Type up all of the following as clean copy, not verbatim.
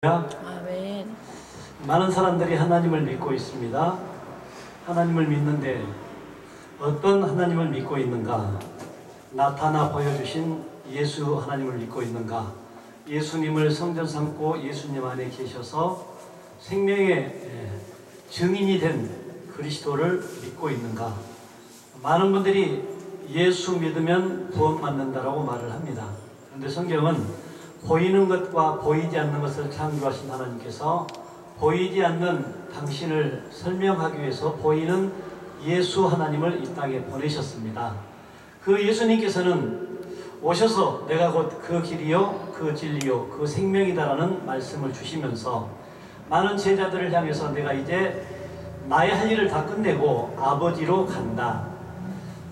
아멘. 많은 사람들이 하나님을 믿고 있습니다. 하나님을 믿는데 어떤 하나님을 믿고 있는가? 나타나 보여주신 예수 하나님을 믿고 있는가? 예수님을 성전 삼고 예수님 안에 계셔서 생명의 증인이 된 그리스도를 믿고 있는가? 많은 분들이 예수 믿으면 구원 받는다라고 말을 합니다. 그런데 성경은 보이는 것과 보이지 않는 것을 창조하신 하나님께서 보이지 않는 당신을 설명하기 위해서 보이는 예수 하나님을 이 땅에 보내셨습니다. 그 예수님께서는 오셔서 내가 곧 그 길이요 그 진리요 그 생명이다라는 말씀을 주시면서 많은 제자들을 향해서 내가 이제 나의 할 일을 다 끝내고 아버지로 간다.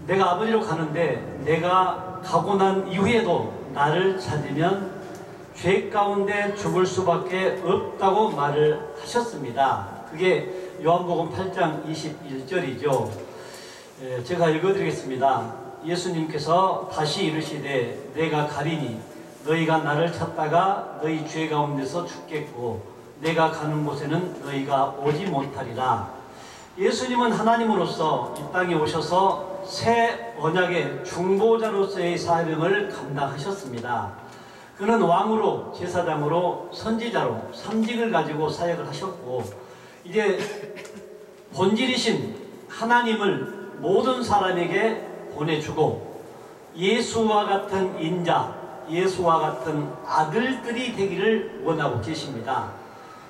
내가 아버지로 가는데 내가 가고 난 이후에도 나를 찾으면 죄 가운데 죽을 수밖에 없다고 말을 하셨습니다. 그게 요한복음 8장 21절이죠. 제가 읽어드리겠습니다. 예수님께서 다시 이르시되 내가 가리니 너희가 나를 찾다가 너희 죄 가운데서 죽겠고 내가 가는 곳에는 너희가 오지 못하리라. 예수님은 하나님으로서 이 땅에 오셔서 새 언약의 중보자로서의 사명을 감당하셨습니다. 그는 왕으로, 제사장으로, 선지자로 3직을 가지고 사역을 하셨고 이제 본질이신 하나님을 모든 사람에게 보내주고 예수와 같은 인자, 예수와 같은 아들들이 되기를 원하고 계십니다.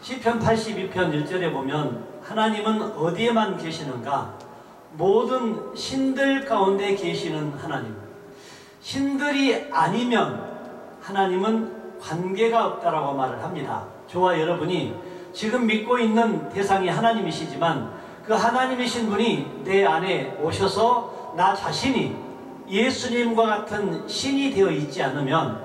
시편 82편 1절에 보면 하나님은 어디에만 계시는가? 모든 신들 가운데 계시는 하나님. 신들이 아니면 하나님은 관계가 없다라고 말을 합니다. 저와 여러분이 지금 믿고 있는 대상이 하나님이시지만 그 하나님이신 분이 내 안에 오셔서 나 자신이 예수님과 같은 신이 되어 있지 않으면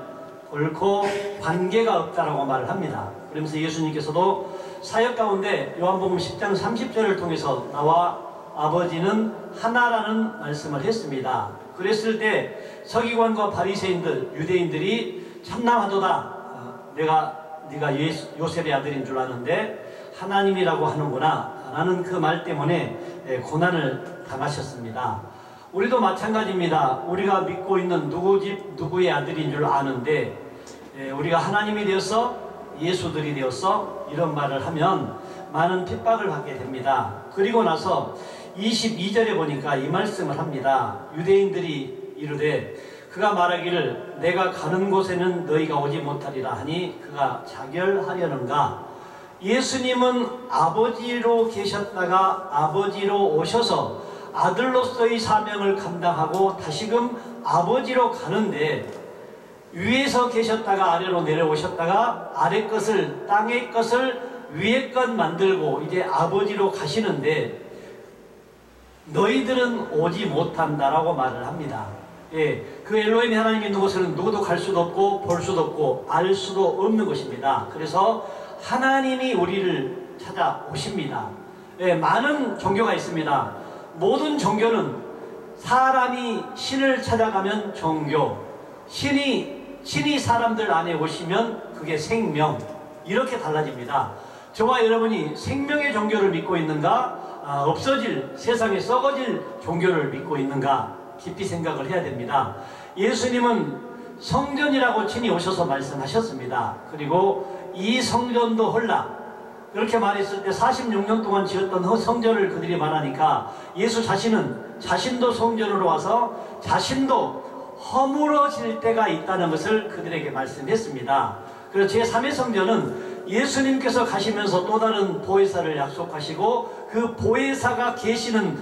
결코 관계가 없다라고 말을 합니다. 그러면서 예수님께서도 사역 가운데 요한복음 10장 30절을 통해서 나와 아버지는 하나라는 말씀을 했습니다. 그랬을 때 서기관과 바리새인들, 유대인들이 참남하도다. 네가 요셉의 아들인 줄 아는데 하나님이라고 하는구나 라는 그 말 때문에 고난을 당하셨습니다. 우리도 마찬가지입니다. 우리가 믿고 있는 누구 집 누구의 아들인 줄 아는데 우리가 하나님이 되어서 예수들이 되어서 이런 말을 하면 많은 핍박을 받게 됩니다. 그리고 나서 22절에 보니까 이 말씀을 합니다. 유대인들이 이르되 그가 말하기를 내가 가는 곳에는 너희가 오지 못하리라 하니 그가 자결하려는가? 예수님은 아버지로 계셨다가 아버지로 오셔서 아들로서의 사명을 감당하고 다시금 아버지로 가는데 위에서 계셨다가 아래로 내려오셨다가 아래 것을 땅의 것을 위에 것 만들고 이제 아버지로 가시는데 너희들은 오지 못한다라고 말을 합니다. 그 엘로힘 하나님이 있는 곳에는 누구도 갈 수도 없고 볼 수도 없고 알 수도 없는 것입니다. 그래서 하나님이 우리를 찾아오십니다. 많은 종교가 있습니다. 모든 종교는 사람이 신을 찾아가면 종교, 신이 사람들 안에 오시면 그게 생명, 이렇게 달라집니다. 저와 여러분이 생명의 종교를 믿고 있는가? 없어질, 세상에 썩어질 종교를 믿고 있는가? 깊이 생각을 해야 됩니다. 예수님은 성전이라고 친히 오셔서 말씀하셨습니다. 그리고 이 성전도 헐라 그렇게 말했을 때 46년 동안 지었던 성전을 그들이 말하니까 예수 자신도 성전으로 와서 자신도 허물어질 때가 있다는 것을 그들에게 말씀했습니다. 그래서 제3의 성전은 예수님께서 가시면서 또 다른 보혜사를 약속하시고 그 보혜사가 계시는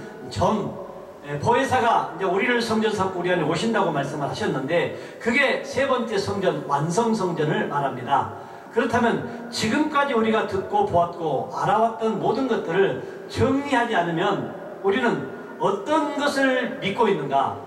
보혜사가 이제 우리를 성전 삼고 우리 안에 오신다고 말씀을 하셨는데 그게 세 번째 성전, 완성 성전을 말합니다. 그렇다면 지금까지 우리가 듣고 보았고 알아왔던 모든 것들을 정리하지 않으면 우리는 어떤 것을 믿고 있는가?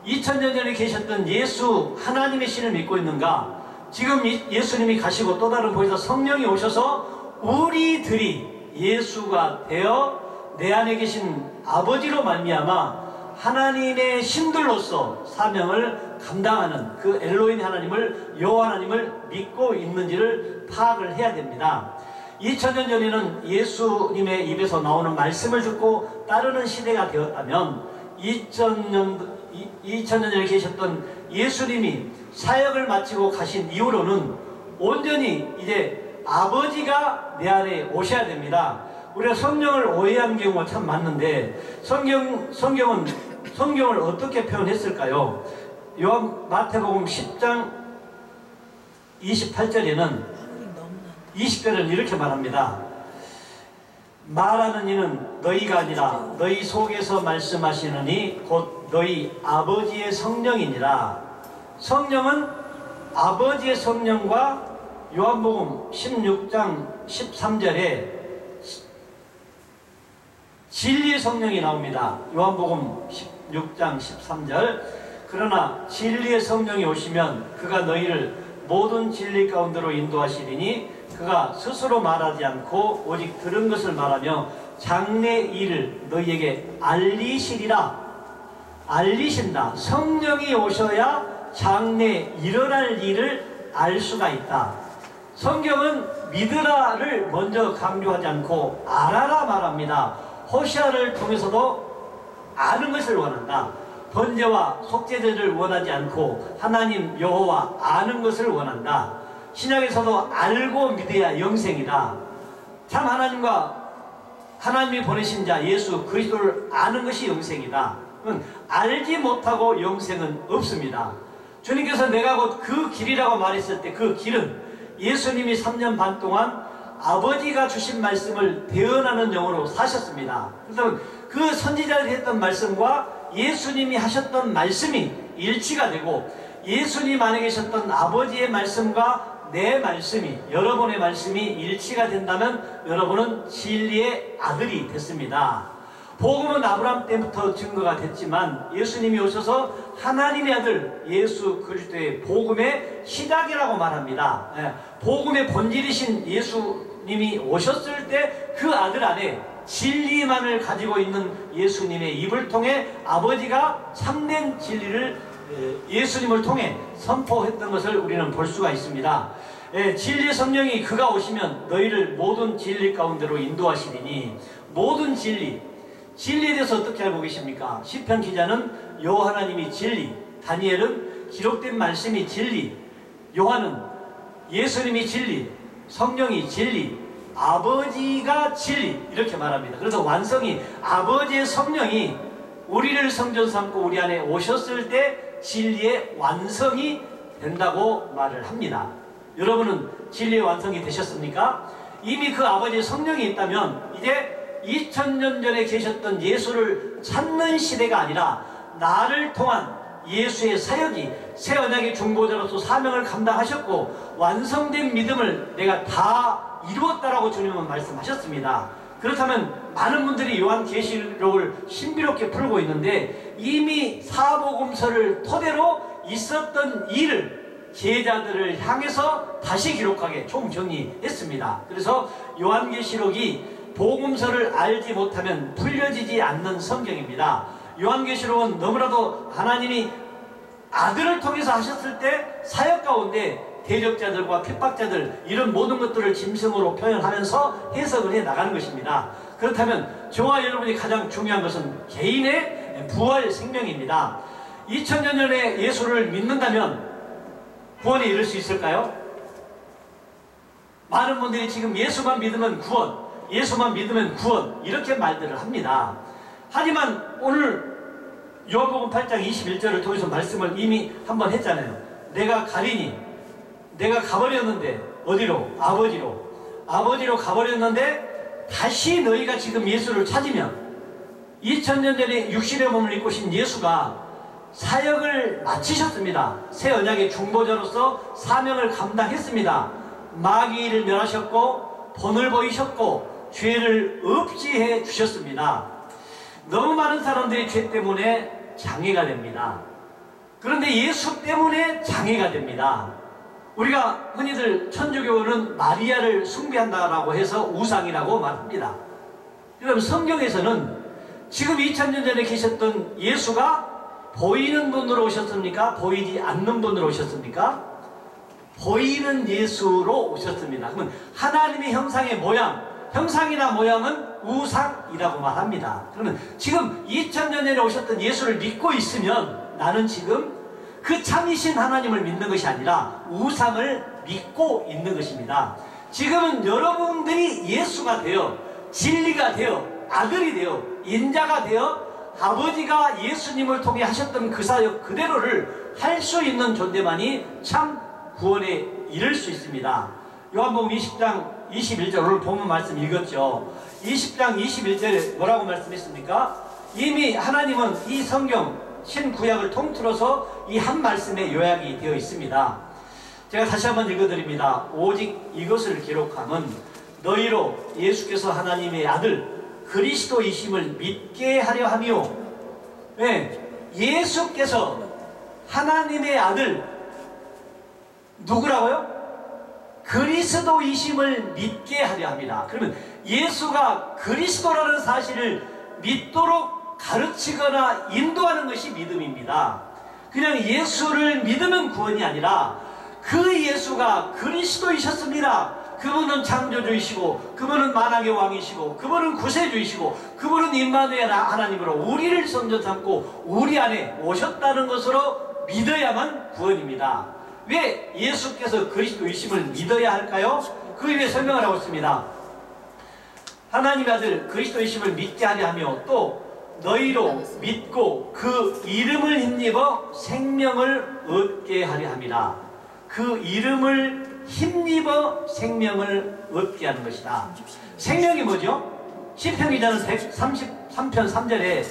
2000년 전에 계셨던 예수 하나님의 신을 믿고 있는가? 지금 예수님이 가시고 또 다른 보혜사 성령이 오셔서 우리들이 예수가 되어 내 안에 계신 아버지로 말미암아 하나님의 신들로서 사명을 감당하는 그 엘로힘 하나님을, 여호와 하나님을 믿고 있는지를 파악을 해야 됩니다. 2000년 전에는 예수님의 입에서 나오는 말씀을 듣고 따르는 시대가 되었다면 2000년 전에 계셨던 예수님이 사역을 마치고 가신 이후로는 온전히 이제 아버지가 내 안에 오셔야 됩니다. 우리가 성경을 오해한 경우가 참 많은데 성경을 어떻게 표현했을까요? 마태복음 10장 28절에는 20절은 이렇게 말합니다. 말하는 이는 너희가 아니라 너희 속에서 말씀하시느니 곧 너희 아버지의 성령이니라. 성령은 아버지의 성령과 요한복음 16장 13절에 진리의 성령이 나옵니다. 요한복음 16장 13절. 그러나 진리의 성령이 오시면 그가 너희를 모든 진리 가운데로 인도하시리니 그가 스스로 말하지 않고 오직 들은 것을 말하며 장래 일을 너희에게 알리시리라. 알리신다. 성령이 오셔야 장래 일어날 일을 알 수가 있다. 성경은 믿으라를 먼저 강조하지 않고 알아라 말합니다. 호시아를 통해서도 아는 것을 원한다. 번제와 속죄제를 원하지 않고 하나님 여호와 아는 것을 원한다. 신약에서도 알고 믿어야 영생이다. 참 하나님과 하나님이 보내신 자 예수 그리스도를 아는 것이 영생이다. 알지 못하고 영생은 없습니다. 주님께서 내가 곧 그 길이라고 말했을 때 그 길은 예수님이 3년 반 동안 아버지가 주신 말씀을 대언하는 영으로 사셨습니다. 그래서 그 선지자들이 했던 말씀과 예수님이 하셨던 말씀이 일치가 되고 예수님 안에 계셨던 아버지의 말씀과 내 말씀이, 여러분의 말씀이 일치가 된다면 여러분은 진리의 아들이 됐습니다. 복음은 아브라함 때부터 증거가 됐지만 예수님이 오셔서 하나님의 아들 예수 그리스도의 복음의 시작이라고 말합니다. 복음의 본질이신 예수님이 오셨을 때 그 아들 안에 진리만을 가지고 있는 예수님의 입을 통해 아버지가 참된 진리를 예수님을 통해 선포했던 것을 우리는 볼 수가 있습니다. 진리의 성령이 그가 오시면 너희를 모든 진리 가운데로 인도하시리니 모든 진리에 대해서 어떻게 알고 계십니까? 시편 기자는 여호와 하나님이 진리, 다니엘은 기록된 말씀이 진리, 요한은 예수님이 진리, 성령이 진리, 아버지가 진리 이렇게 말합니다. 그래서 완성이 아버지의 성령이 우리를 성전 삼고 우리 안에 오셨을 때 진리의 완성이 된다고 말을 합니다. 여러분은 진리의 완성이 되셨습니까? 이미 그 아버지의 성령이 있다면 이제 2000년 전에 계셨던 예수를 찾는 시대가 아니라 나를 통한 예수의 사역이 새 언약의 중보자로서 사명을 감당하셨고 완성된 믿음을 내가 다 이루었다라고 주님은 말씀하셨습니다. 그렇다면 많은 분들이 요한계시록을 신비롭게 풀고 있는데 이미 사복음서를 토대로 있었던 일을 제자들을 향해서 다시 기록하게 총정리했습니다. 그래서 요한계시록이 복음서를 알지 못하면 풀려지지 않는 성경입니다. 요한계시록은 너무나도 하나님이 아들을 통해서 하셨을 때 사역 가운데 대적자들과 핍박자들 이런 모든 것들을 짐승으로 표현하면서 해석을 해 나가는 것입니다. 그렇다면 저와 여러분이 가장 중요한 것은 개인의 부활 생명입니다. 2000년 전에 예수를 믿는다면 구원에 이를 수 있을까요? 많은 분들이 지금 예수만 믿으면 구원, 예수만 믿으면 구원 이렇게 말들을 합니다. 하지만 오늘 요한복음 8장 21절을 통해서 말씀을 이미 한번 했잖아요. 내가 가리니 내가 가버렸는데 어디로? 아버지로 가버렸는데 다시 너희가 지금 예수를 찾으면 2000년 전에 육신의 몸을 입고 오신 예수가 사역을 마치셨습니다. 새 언약의 중보자로서 사명을 감당했습니다. 마귀를 멸하셨고 본을 보이셨고 죄를 없이 해 주셨습니다. 너무 많은 사람들이 죄 때문에 장애가 됩니다. 그런데 예수 때문에 장애가 됩니다. 우리가 흔히들 천주교는 마리아를 숭배한다라고 해서 우상이라고 말합니다. 그럼 성경에서는 지금 2000년 전에 계셨던 예수가 보이는 분으로 오셨습니까? 보이지 않는 분으로 오셨습니까? 보이는 예수로 오셨습니다. 그러면 하나님의 형상의 모양, 형상이나 모양은 우상이라고 말합니다. 그러면 지금 2000년 전에 오셨던 예수를 믿고 있으면 나는 지금 그 참이신 하나님을 믿는 것이 아니라 우상을 믿고 있는 것입니다. 지금은 여러분들이 예수가 되어 진리가 되어 아들이 되어 인자가 되어 아버지가 예수님을 통해 하셨던 그 사역 그대로를 할 수 있는 존재만이 참 구원에 이를 수 있습니다. 요한복음 20장 21절 오늘 본문 말씀 읽었죠. 20장 21절에 뭐라고 말씀했습니까? 이미 하나님은 이 성경 신구약을 통틀어서 이 한 말씀에 요약이 되어 있습니다. 제가 다시 한번 읽어드립니다. 오직 이것을 기록함은 너희로 예수께서 하나님의 아들 그리스도이심을 믿게 하려 함이요. 네, 예수께서 하나님의 아들 누구라고요? 그리스도이심을 믿게 하려 합니다. 그러면 예수가 그리스도라는 사실을 믿도록 가르치거나 인도하는 것이 믿음입니다. 그냥 예수를 믿으면 구원이 아니라 그 예수가 그리스도이셨습니다. 그분은 창조주이시고 그분은 만왕의 왕이시고 그분은 구세주이시고 그분은 임마누엘 하나님으로 우리를 선전 삼고 우리 안에 오셨다는 것으로 믿어야만 구원입니다. 왜 예수께서 그리스도이심을 믿어야 할까요? 그 위에 설명을 하고 있습니다. 하나님의 아들 그리스도이심을 믿게 하려 하며 또 너희로 믿고 그 이름을 힘입어 생명을 얻게 하려 함이라. 그 이름을 힘입어 생명을 얻게 하는 것이다. 생명이 뭐죠? 시편 기자는 133편 3절에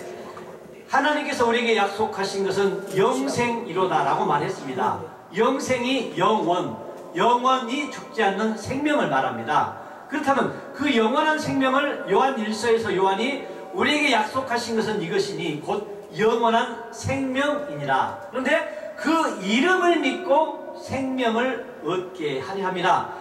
하나님께서 우리에게 약속하신 것은 영생이로다 라고 말했습니다. 영생이 영원, 영원히 죽지 않는 생명을 말합니다. 그렇다면 그 영원한 생명을 요한 1서에서 요한이 우리에게 약속하신 것은 이것이니 곧 영원한 생명이니라. 그런데 그 이름을 믿고 생명을 얻게 하려 함이라.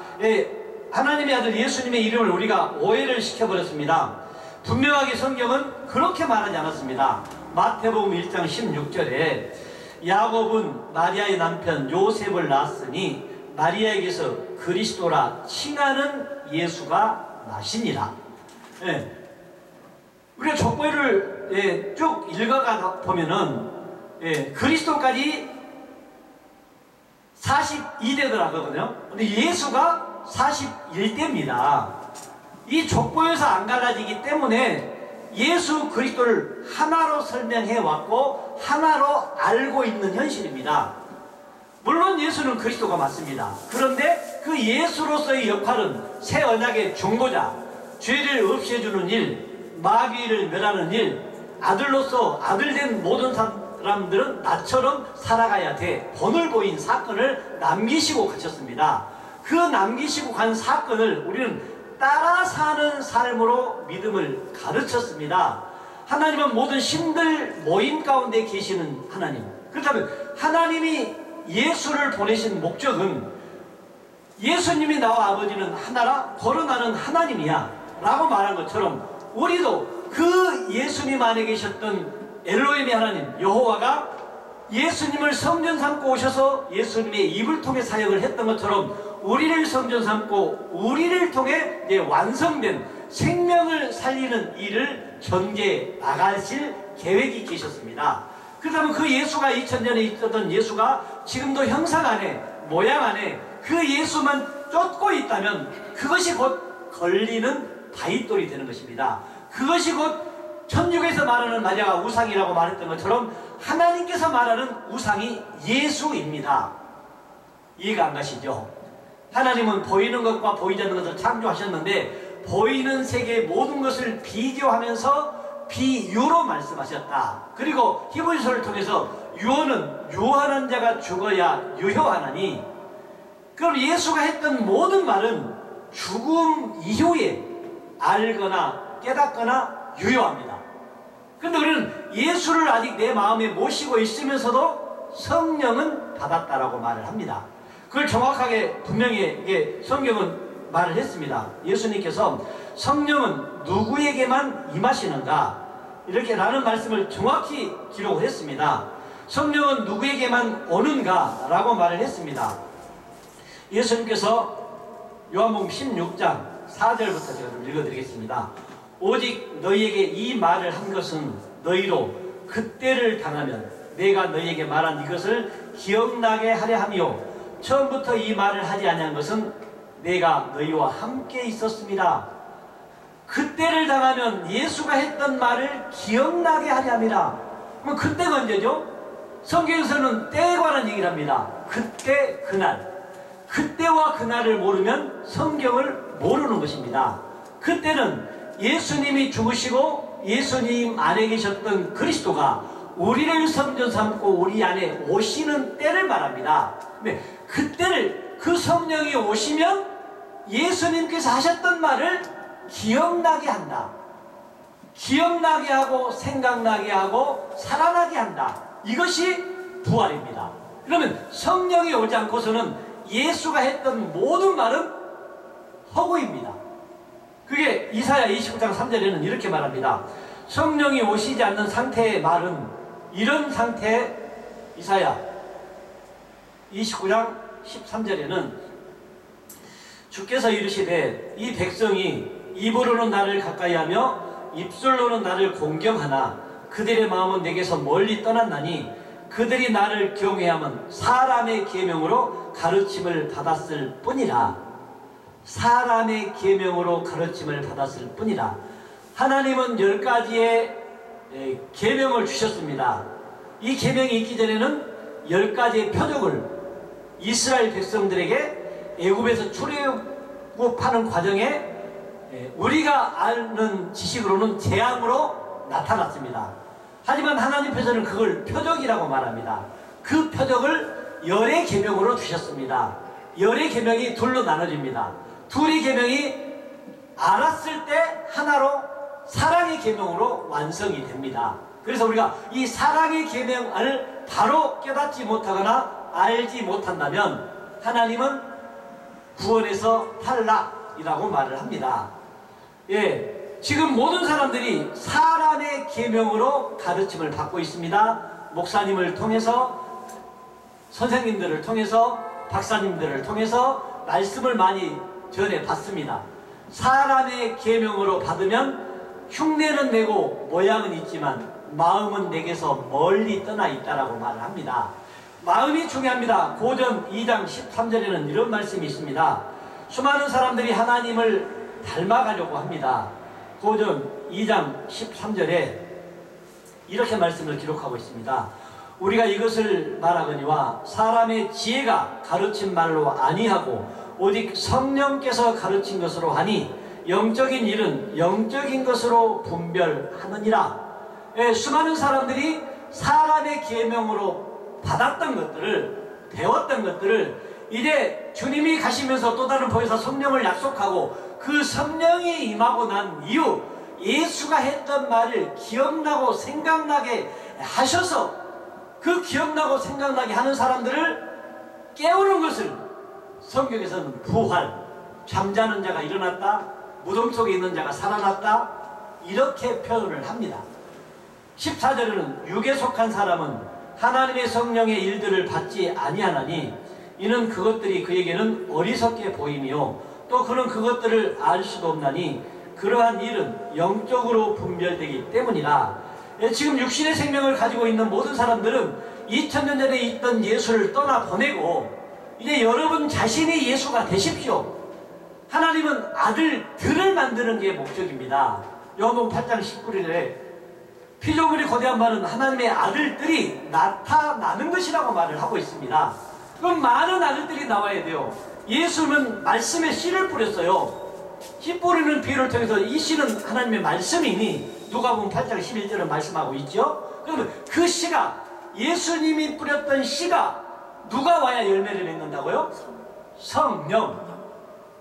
하나님의 아들 예수님의 이름을 우리가 오해를 시켜버렸습니다. 분명하게 성경은 그렇게 말하지 않았습니다. 마태복음 1장 16절에 야곱은 마리아의 남편 요셉을 낳았으니 마리아에게서 그리스도라 칭하는 예수가 나시니라. 우리가 족보를 쭉 읽어가 보면은 그리스도까지 42대더라고요. 근데 예수가 41대입니다. 이 족보에서 안 갈라지기 때문에 예수 그리스도를 하나로 설명해 왔고 하나로 알고 있는 현실입니다. 물론 예수는 그리스도가 맞습니다. 그런데 그 예수로서의 역할은 새 언약의 중보자, 죄를 없애주는 일, 마귀를 멸하는 일, 아들로서 아들된 모든 사람들은 나처럼 살아가야 돼. 본을 보인 사건을 남기시고 가셨습니다. 그 남기시고 간 사건을 우리는 따라 사는 삶으로 믿음을 가르쳤습니다. 하나님은 모든 신들 모임 가운데 계시는 하나님. 그렇다면 하나님이 예수를 보내신 목적은 예수님이 나와 아버지는 하나라 거론하는 하나님이야 라고 말한 것처럼 우리도 그 예수님 안에 계셨던 엘로힘의 하나님 여호와가 예수님을 성전 삼고 오셔서 예수님의 입을 통해 사역을 했던 것처럼 우리를 성전 삼고 우리를 통해 완성된 생명을 살리는 일을 전개해 나가실 계획이 계셨습니다. 그렇다면 그 예수가 2000년에 있었던 예수가 지금도 형상 안에 모양 안에 그 예수만 쫓고 있다면 그것이 곧 걸리는 바위돌이 되는 것입니다. 그것이 곧 천주교에서 말하는 마리아가 우상이라고 말했던 것처럼 하나님께서 말하는 우상이 예수입니다. 이해가 안 가시죠? 하나님은 보이는 것과 보이지 않는 것을 창조하셨는데 보이는 세계의 모든 것을 비교하면서 비유로 말씀하셨다. 그리고 히브리서를 통해서 유언은 유언한 자가 죽어야 유효하나니, 그럼 예수가 했던 모든 말은 죽음 이후에 알거나 깨닫거나 유효합니다. 그런데 우리는 예수를 아직 내 마음에 모시고 있으면서도 성령은 받았다라고 말을 합니다. 그걸 정확하게 분명히 성경은 말을 했습니다. 예수님께서 성령은 누구에게만 임하시는가? 이렇게라는 말씀을 정확히 기록을 했습니다. 성령은 누구에게만 오는가? 라고 말을 했습니다. 예수님께서 요한복음 16장 4절부터 제가 좀 읽어드리겠습니다. 오직 너희에게 이 말을 한 것은 너희로 그때를 당하면 내가 너희에게 말한 이것을 기억나게 하려 함이요 처음부터 이 말을 하지 아니한 것은 내가 너희와 함께 있었습니다. 그때를 당하면 예수가 했던 말을 기억나게 하려 함이라. 그럼 그때가 언제죠? 성경에서는 때에 관한 얘기를 합니다. 그때 그날. 그때와 그날을 모르면 성경을 모르는 것입니다. 그때는 예수님이 죽으시고 예수님 안에 계셨던 그리스도가 우리를 성전 삼고 우리 안에 오시는 때를 말합니다. 근데 그때를, 그 성령이 오시면 예수님께서 하셨던 말을 기억나게 한다. 기억나게 하고 생각나게 하고 살아나게 한다. 이것이 부활입니다. 그러면 성령이 오지 않고서는 예수가 했던 모든 말은 허구입니다. 그게 이사야 29장 3절에는 이렇게 말합니다. 성령이 오시지 않는 상태의 말은 이런 상태. 이사야 29장 13절에는 주께서 이르시되 이 백성이 입으로는 나를 가까이하며 입술로는 나를 공경하나 그들의 마음은 내게서 멀리 떠났나니 그들이 나를 경외하면 사람의 계명으로 가르침을 받았을 뿐이라. 사람의 계명으로 가르침을 받았을 뿐이라. 하나님은 10가지의 계명을 주셨습니다. 이 계명이 있기 전에는 10가지의 표적을 이스라엘 백성들에게 애굽에서 출애굽하는 과정에 우리가 아는 지식으로는 재앙으로 나타났습니다. 하지만 하나님께서는 그걸 표적이라고 말합니다. 그 표적을 열의 계명으로 주셨습니다. 열의 계명이 둘로 나눠집니다. 둘의 계명이 알았을 때 하나로 사랑의 계명으로 완성이 됩니다. 그래서 우리가 이 사랑의 계명을 바로 깨닫지 못하거나 알지 못한다면 하나님은 구원에서 탈락이라고 말을 합니다. 지금 모든 사람들이 사람의 계명으로 가르침을 받고 있습니다. 목사님을 통해서, 선생님들을 통해서, 박사님들을 통해서 말씀을 많이 전해받습니다. 사람의 계명으로 받으면 흉내는 내고 모양은 있지만 마음은 내게서 멀리 떠나 있다라고 말을 합니다. 마음이 중요합니다. 고전 2장 13절에는 이런 말씀이 있습니다. 수많은 사람들이 하나님을 닮아가려고 합니다. 고전 2장 13절에 이렇게 말씀을 기록하고 있습니다. 우리가 이것을 말하거니와 사람의 지혜가 가르친 말로 아니하고 오직 성령께서 가르친 것으로 하니 영적인 일은 영적인 것으로 분별하느니라. 수많은 사람들이 사람의 계명으로 받았던 것들을, 배웠던 것들을 이제 주님이 가시면서 또 다른 보혜사 성령을 약속하고 그 성령이 임하고 난 이후 예수가 했던 말을 기억나고 생각나게 하셔서 그 기억나고 생각나게 하는 사람들을 깨우는 것을 성경에서는 부활, 잠자는 자가 일어났다, 무덤 속에 있는 자가 살아났다, 이렇게 표현을 합니다. 14절에는 육에 속한 사람은 하나님의 성령의 일들을 받지 아니하나니 이는 그것들이 그에게는 어리석게 보이며 또 그는 그것들을 알 수도 없나니 그러한 일은 영적으로 분별되기 때문이라. 지금 육신의 생명을 가지고 있는 모든 사람들은 2000년 전에 있던 예수를 떠나보내고 이제 여러분 자신이 예수가 되십시오. 하나님은 아들들을 만드는 게 목적입니다. 요한복음 8장 19절에 피조물이 거대한 말은 하나님의 아들들이 나타나는 것이라고 말을 하고 있습니다. 그럼 많은 아들들이 나와야 돼요. 예수는 말씀에 씨를 뿌렸어요. 씨 뿌리는 비유를 통해서 이 씨는 하나님의 말씀이니 누가복음 8장 11절은 말씀하고 있죠. 그러면 그 씨가, 예수님이 뿌렸던 씨가 누가 와야 열매를 맺는다고요? 성령.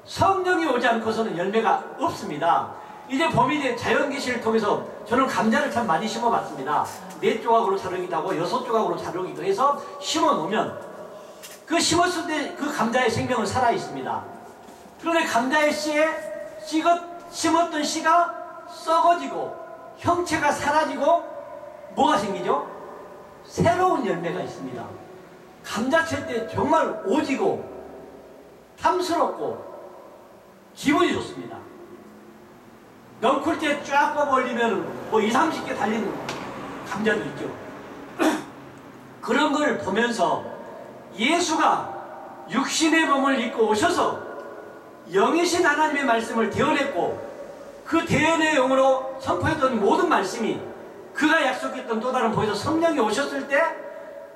성령이 오지 않고서는 열매가 없습니다. 이제 봄이 된 자연계시를 통해서 저는 감자를 참 많이 심어봤습니다. 4조각으로 자르기도 하고 6조각으로 자르기도 해서 심어놓으면 그 심었을 때 그 감자의 생명은 살아있습니다. 그런데 감자의 씨에 심었던 씨가 썩어지고 형체가 사라지고 뭐가 생기죠? 새로운 열매가 있습니다. 감자 칠 때 정말 오지고 탐스럽고 기분이 좋습니다. 넝쿨 때 쫙 뽑아 올리면 뭐 20, 30개 달린 감자도 있죠. 그런 걸 보면서 예수가 육신의 몸을 입고 오셔서 영이신 하나님의 말씀을 대언했고, 그 대언의 영으로 선포했던 모든 말씀이 그가 약속했던 또 다른 보혜사 성령이 오셨을 때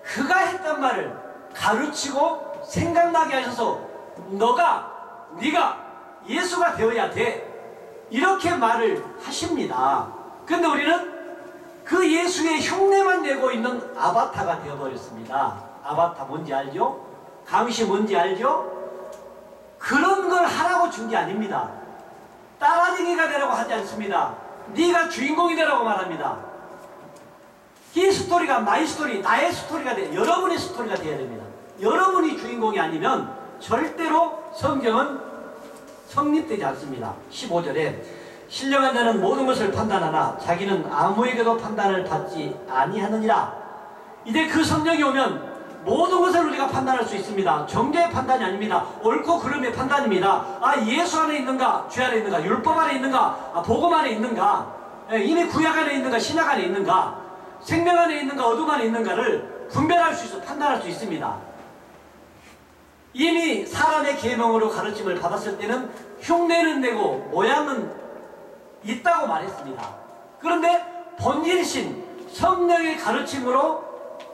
그가 했던 말을 가르치고 생각나게 하셔서 네가 예수가 되어야 돼, 이렇게 말을 하십니다. 근데 우리는 그 예수의 흉내만 내고 있는 아바타가 되어버렸습니다. 아바타 뭔지 알죠? 강시 뭔지 알죠? 그런 걸 하라고 준 게 아닙니다. 따라쟁이가 되라고 하지 않습니다. 네가 주인공이 되라고 말합니다. 이 스토리가 마이 스토리, 나의 스토리가 돼, 여러분의 스토리가 돼야 됩니다. 여러분이 주인공이 아니면 절대로 성경은 성립되지 않습니다. 15절에 신령한 자는 모든 것을 판단하나 자기는 아무에게도 판단을 받지 아니하느니라. 이제 그 성령이 오면 모든 것을 우리가 판단할 수 있습니다. 정죄의 판단이 아닙니다. 옳고 그름의 판단입니다. 예수 안에 있는가, 죄 안에 있는가, 율법 안에 있는가, 복음 안에 있는가, 이미 구약 안에 있는가, 신약 안에 있는가, 생명 안에 있는가, 어둠 안에 있는가를 분별할 수 있어, 판단할 수 있습니다. 이미 사람의 계명으로 가르침을 받았을 때는 흉내는 내고 모양은 있다고 말했습니다. 그런데 본질신 성령의 가르침으로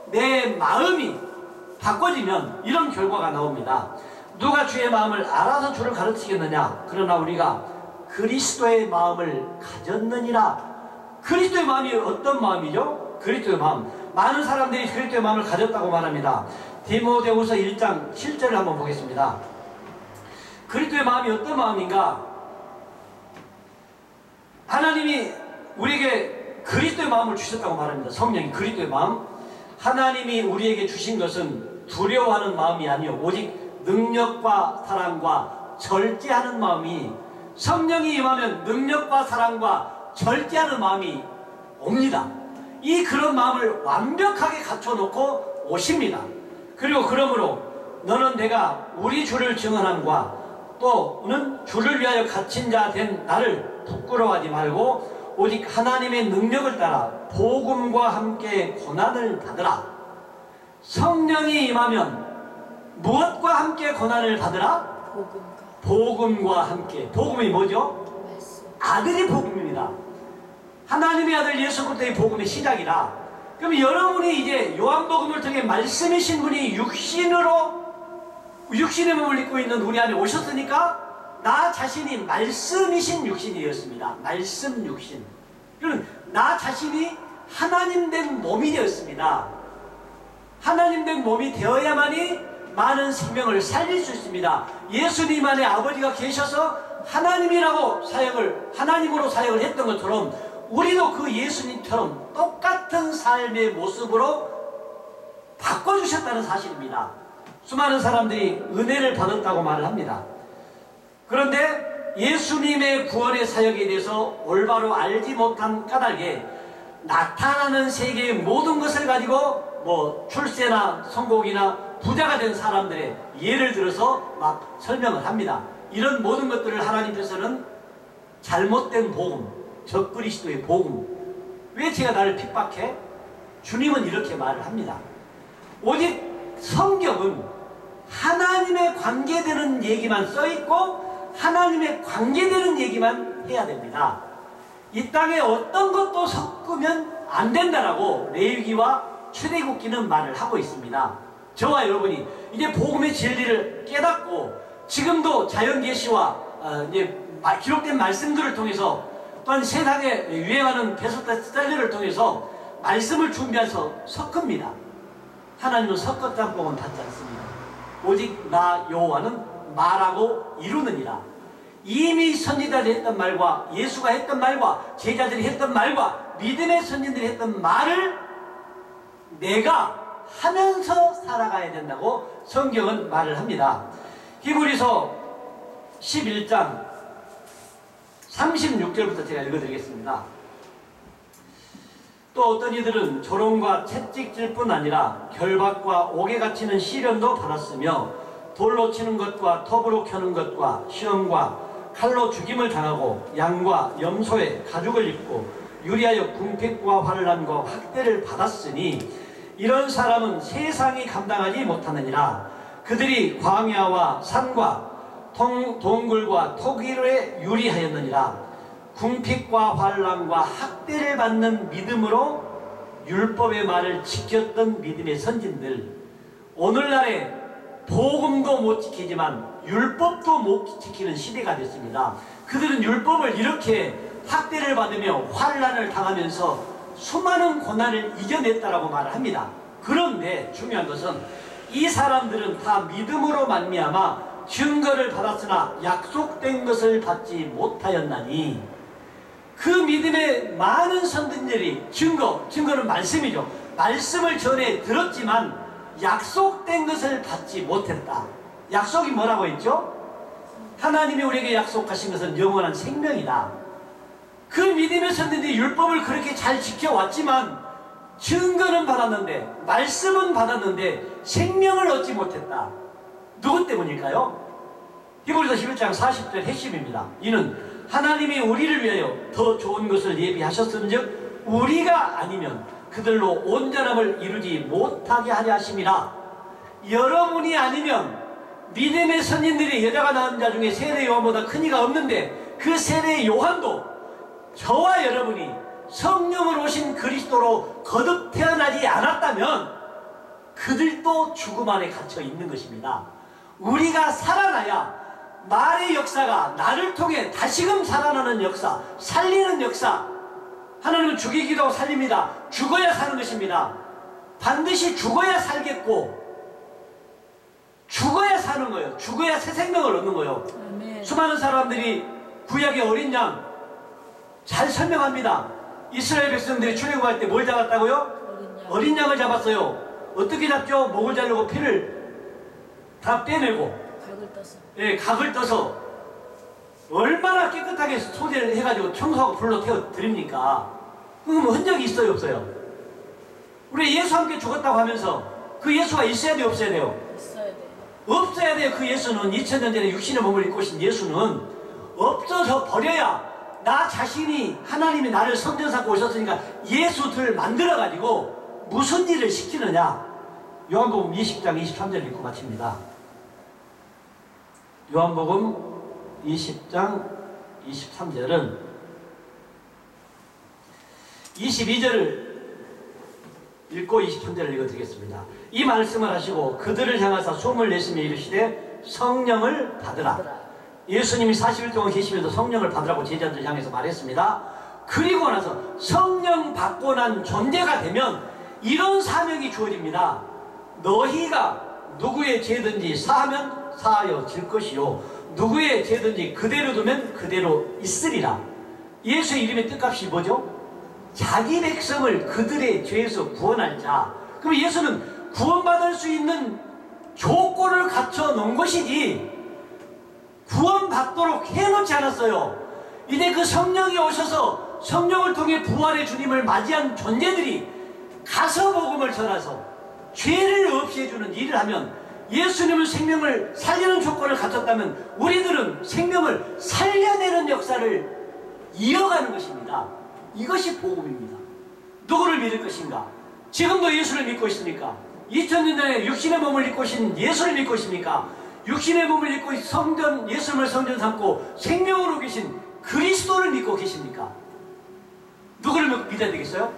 내 마음이 바꿔지면 이런 결과가 나옵니다. 누가 주의 마음을 알아서 주를 가르치겠느냐? 그러나 우리가 그리스도의 마음을 가졌느니라. 그리스도의 마음이 어떤 마음이죠? 그리스도의 마음. 많은 사람들이 그리스도의 마음을 가졌다고 말합니다. 디모데후서 1장 7절을 한번 보겠습니다. 그리스도의 마음이 어떤 마음인가? 하나님이 우리에게 그리스도의 마음을 주셨다고 말합니다. 성령이 그리스도의 마음. 하나님이 우리에게 주신 것은 두려워하는 마음이 아니요 오직 능력과 사랑과 절제하는 마음이, 성령이 임하면 능력과 사랑과 절제하는 마음이 옵니다. 이 그런 마음을 완벽하게 갖춰놓고 오십니다. 그리고 그러므로 너는 내가 우리 주를 증언함과 또는 주를 위하여 갇힌 자 된 나를 부끄러워하지 말고 오직 하나님의 능력을 따라 복음과 함께 고난을 받으라. 성령이 임하면 무엇과 함께 고난을 받으라? 복음과 함께. 복음이 뭐죠? 아들이 복음입니다. 하나님의 아들 예수 그리스도의 복음의 시작이라. 그럼 여러분이 이제 요한복음을 통해 말씀이신 분이 육신의 몸을 입고 있는 우리 안에 오셨으니까 나 자신이 말씀이신 육신이 되었습니다. 말씀 육신. 그럼 나 자신이 하나님 된 몸이 되었습니다. 하나님 된 몸이 되어야만이 많은 생명을 살릴 수 있습니다. 예수님 안에 아버지가 계셔서 하나님으로 사역을 했던 것처럼 우리도 그 예수님처럼 똑같은 삶의 모습으로 바꿔주셨다는 사실입니다. 수많은 사람들이 은혜를 받았다고 말을 합니다. 그런데 예수님의 구원의 사역에 대해서 올바로 알지 못한 까닭에 나타나는 세계의 모든 것을 가지고 출세나 성공이나 부자가 된 사람들의 예를 들어서 막 설명을 합니다. 이런 모든 것들을 하나님께서는 잘못된 복음, 적그리스도의 복음, 왜 제가 나를 핍박해? 주님은 이렇게 말을 합니다. 오직 성경은 하나님에 관계되는 얘기만 써있고 하나님에 관계되는 얘기만 해야 됩니다. 이 땅에 어떤 것도 섞으면 안 된다라고 레위기와 출애굽기는 말을 하고 있습니다. 저와 여러분이 이제 복음의 진리를 깨닫고 지금도 자연계시와 이제 기록된 말씀들을 통해서 또한 세상에 유행하는 베스트셀러를 통해서 말씀을 준비해서 섞습니다. 하나님은 섞어 짬뽕은 받지 않습니다. 오직 나 여호와는 말하고 이루느니라. 이미 선지자들이 했던 말과 예수가 했던 말과 제자들이 했던 말과 믿음의 선진들이 했던 말을 내가 하면서 살아가야 된다고 성경은 말을 합니다. 히브리서 11장 36절부터 제가 읽어드리겠습니다. 또 어떤 이들은 조롱과 채찍질 뿐 아니라 결박과 옥에 갇히는 시련도 받았으며 돌로 치는 것과 톱으로 켜는 것과 시험과 칼로 죽임을 당하고 양과 염소의 가죽을 입고 유리하여 궁핍과 환난과 학대를 받았으니 이런 사람은 세상이 감당하지 못하느니라. 그들이 광야와 산과 동굴과 토기에 유리하였느니라. 궁핍과 환난과 학대를 받는 믿음으로 율법의 말을 지켰던 믿음의 선진들, 오늘날에 복음도 못 지키지만 율법도 못 지키는 시대가 됐습니다. 그들은 율법을 이렇게 학대를 받으며 환난을 당하면서 수많은 고난을 이겨냈다라고 말을 합니다. 그런데 중요한 것은 이 사람들은 다 믿음으로 말미암아 증거를 받았으나 약속된 것을 받지 못하였나니, 그 믿음의 많은 선진들이 증거는 말씀이죠. 말씀을 전해 들었지만 약속된 것을 받지 못했다. 약속이 뭐라고 했죠? 하나님이 우리에게 약속하신 것은 영원한 생명이다. 그 믿음의 선진들이 율법을 그렇게 잘 지켜왔지만 증거는 받았는데, 말씀은 받았는데 생명을 얻지 못했다. 누구 때문일까요? 히브리서 11장 40절 핵심입니다. 이는 하나님이 우리를 위하여 더 좋은 것을 예비하셨은즉 우리가 아니면 그들로 온전함을 이루지 못하게 하려 하심이라. 여러분이 아니면 믿음의 선진들이 여자가 낳은 자 중에 세례 요한보다 큰 이가 없는데, 그 세례 요한도 저와 여러분이 성령으로 오신 그리스도로 거듭 태어나지 않았다면 그들도 죽음 안에 갇혀 있는 것입니다. 우리가 살아나야 말의 역사가 나를 통해 다시금 살아나는 역사, 살리는 역사. 하나님은 죽이기도 하고 살립니다. 죽어야 사는 것입니다. 반드시 죽어야 살겠고 죽어야 사는 거예요. 죽어야 새 생명을 얻는 거예요. 아멘. 수많은 사람들이 구약의 어린 양 잘 설명합니다. 이스라엘 백성들이 출애굽할 때 뭘 잡았다고요? 어린 양을 잡았어요. 어떻게 잡죠? 목을 자르고 피를 다 빼내고 각을 떠서, 예, 각을 떠서 얼마나 깨끗하게 소재를 해가지고 청소하고 불로 태워 드립니까? 그럼 흔적이 있어요, 없어요? 우리 예수 함께 죽었다고 하면서 그 예수가 있어야 돼요, 없어야 돼요? 있어야 돼요. 없어야 돼요. 그 예수는 2000년 전에 육신의 몸을 입고 오신 예수는 없어서 버려야, 나 자신이 하나님이 나를 성전 삼고 오셨으니까 예수들 만들어가지고 무슨 일을 시키느냐. 요한복음 20장 23절 읽고 마칩니다. 요한복음 20장 23절은 22절을 읽고 23절을 읽어드리겠습니다. 이 말씀을 하시고 그들을 향하사 숨을 내쉬며 이르시되 성령을 받으라. 예수님이 40일 동안 계시면서 성령을 받으라고 제자들을 향해서 말했습니다. 그리고 나서 성령 받고 난 존재가 되면 이런 사명이 주어집니다. 너희가 누구의 죄든지 사하면 사하여 질 것이요 누구의 죄든지 그대로 두면 그대로 있으리라. 예수의 이름의 뜻값이 뭐죠? 자기 백성을 그들의 죄에서 구원할 자. 그럼 예수는 구원받을 수 있는 조건을 갖춰 놓은 것이지 구원받도록 해놓지 않았어요. 이제 그 성령이 오셔서 성령을 통해 부활의 주님을 맞이한 존재들이 가서 복음을 전해서 죄를 없이 해주는 일을 하면, 예수님은 생명을 살리는 조건을 갖췄다면 우리들은 생명을 살려내는 역사를 이어가는 것입니다. 이것이 복음입니다. 누구를 믿을 것인가? 지금도 예수를 믿고 있습니까? 2000년 전에 육신의 몸을 입고 오신 예수를 믿고 있습니까? 육신의 몸을 입고 예수님을 성전 삼고 생명으로 계신 그리스도를 믿고 계십니까? 누구를 믿어야 되겠어요?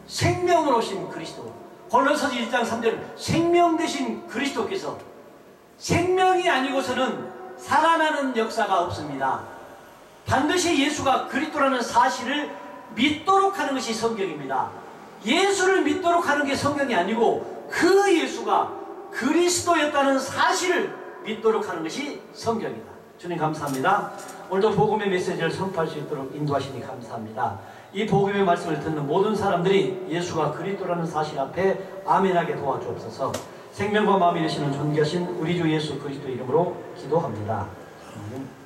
생명으로 오신 그리스도. 골로새서 1장 3절 생명 되신 그리스도께서, 생명이 아니고서는 살아나는 역사가 없습니다. 반드시 예수가 그리스도라는 사실을 믿도록 하는 것이 성경입니다. 예수를 믿도록 하는 게 성경이 아니고 그 예수가 그리스도였다는 사실을 믿도록 하는 것이 성경이다. 주님 감사합니다. 오늘도 복음의 메시지를 선포할 수 있도록 인도하시니 감사합니다. 이 복음의 말씀을 듣는 모든 사람들이 예수가 그리스도라는 사실 앞에 아멘하게 도와주옵소서. 생명과 마음이 되시는 존귀하신 우리 주 예수 그리스도 이름으로 기도합니다. 아멘.